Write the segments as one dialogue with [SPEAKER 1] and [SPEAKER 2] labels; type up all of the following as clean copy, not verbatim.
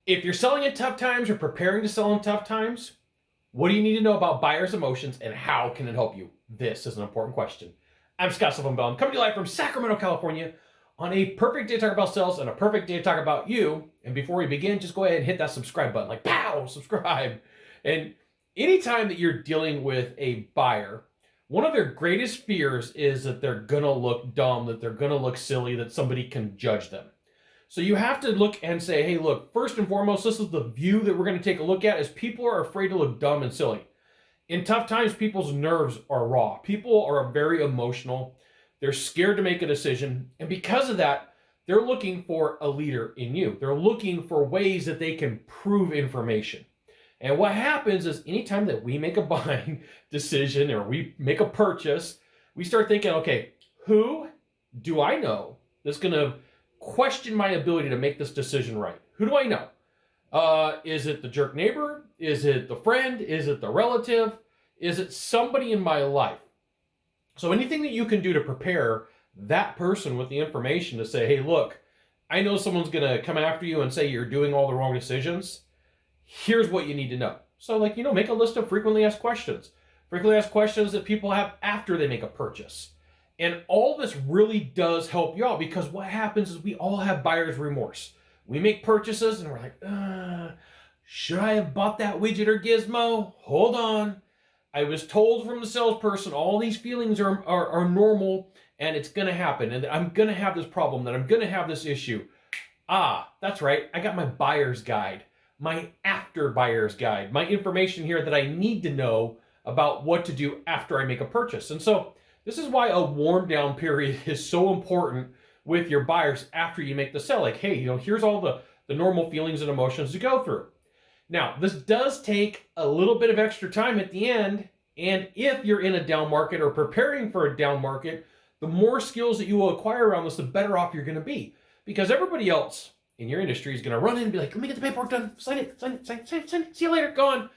[SPEAKER 1] If you're selling in tough times or preparing to sell in tough times, what do you need to know about buyers' emotions and how can it help you? This is an important question. I'm Sylvan Bell. I'm coming to you live from Sacramento, California on a perfect day to talk about sales and a perfect day to talk about you. And before we begin, just go ahead and hit that subscribe button, like pow, subscribe. And anytime that you're dealing with a buyer, one of their greatest fears is that they're gonna look dumb, that they're gonna look silly, that somebody can judge them. So you have to look and say, hey, look, first and foremost, this is the view that we're going to take a look at is people are afraid to look dumb and silly. In tough times, people's nerves are raw. People are very emotional. They're scared to make a decision. And because of that, they're looking for a leader in you. They're looking for ways that they can prove information. And what happens is anytime that we make a buying decision or we make a purchase, we start thinking, okay, who do I know that's going to question my ability to make this decision right? Who do I know? Is it the jerk neighbor? Is it the friend? Is it the relative? Is it somebody in my life? So anything that you can do to prepare that person with the information to say, hey, look, I know someone's going to come after you and say you're doing all the wrong decisions. Here's what you need to know. So make a list of frequently asked questions. Frequently asked questions that people have after they make a purchase. And all this really does help you out because what happens is we all have buyer's remorse. We make purchases and we're like, should I have bought that widget or gizmo? Hold on. I was told from the salesperson all these feelings are normal and it's going to happen and I'm going to have this problem, that I'm going to have this issue. That's right. I got my buyer's guide, my after buyer's guide, my information here that I need to know about what to do after I make a purchase. And so this is why a warm down period is so important with your buyers after you make the sale. Like, hey, here's all the normal feelings and emotions to go through. Now, this does take a little bit of extra time at the end. And if you're in a down market or preparing for a down market, the more skills that you will acquire around this, the better off you're going to be. Because everybody else in your industry is going to run in and be like, let me get the paperwork done. Sign it. See you later. Go on.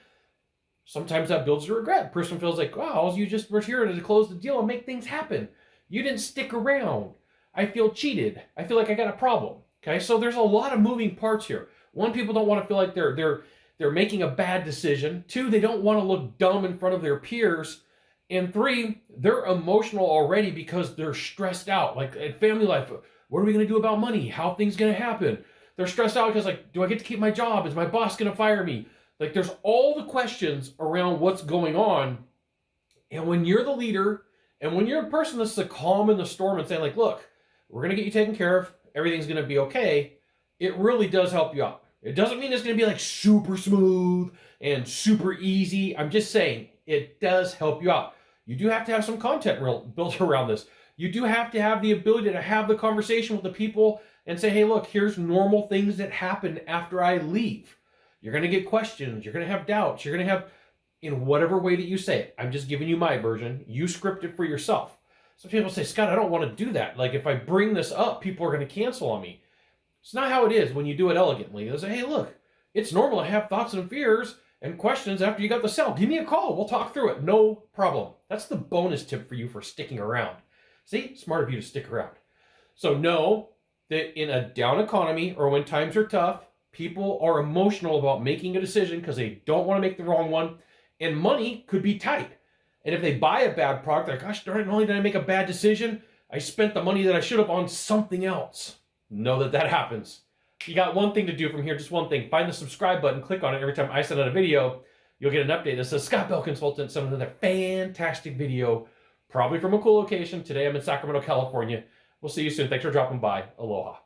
[SPEAKER 1] Sometimes that builds to regret. The person feels like, wow, you just were here to close the deal and make things happen. You didn't stick around. I feel cheated. I feel like I got a problem. Okay, so there's a lot of moving parts here. One, people don't want to feel like they're making a bad decision. Two, they don't want to look dumb in front of their peers. And three, they're emotional already because they're stressed out. Like in family life, what are we going to do about money? How are things going to happen? They're stressed out because do I get to keep my job? Is my boss going to fire me? Like there's all the questions around what's going on. And when you're the leader and when you're a person that's the calm in the storm and saying like, look, we're going to get you taken care of. Everything's going to be okay. It really does help you out. It doesn't mean it's going to be like super smooth and super easy. I'm just saying it does help you out. You do have to have some content built around this. You do have to have the ability to have the conversation with the people and say, hey, look, here's normal things that happen after I leave. You're going to get questions. You're going to have doubts. You're going to have, in whatever way that you say it. I'm just giving you my version. You script it for yourself. Some people say, Scott, I don't want to do that. Like if I bring this up, people are going to cancel on me. It's not how it is when you do it elegantly. They say, hey, look, it's normal to have thoughts and fears and questions after you got the sale. Give me a call. We'll talk through it. No problem. That's the bonus tip for you for sticking around. See, smart of you to stick around. So know that in a down economy or when times are tough, people are emotional about making a decision because they don't want to make the wrong one. And money could be tight. And if they buy a bad product, they're like, gosh darn it, not only did I make a bad decision, I spent the money that I should have on something else. Know that happens. You got one thing to do from here, just one thing. Find the subscribe button, click on it. Every time I send out a video, you'll get an update that says Scott Bell Consultant sent another fantastic video, probably from a cool location. Today I'm in Sacramento, California. We'll see you soon. Thanks for dropping by. Aloha.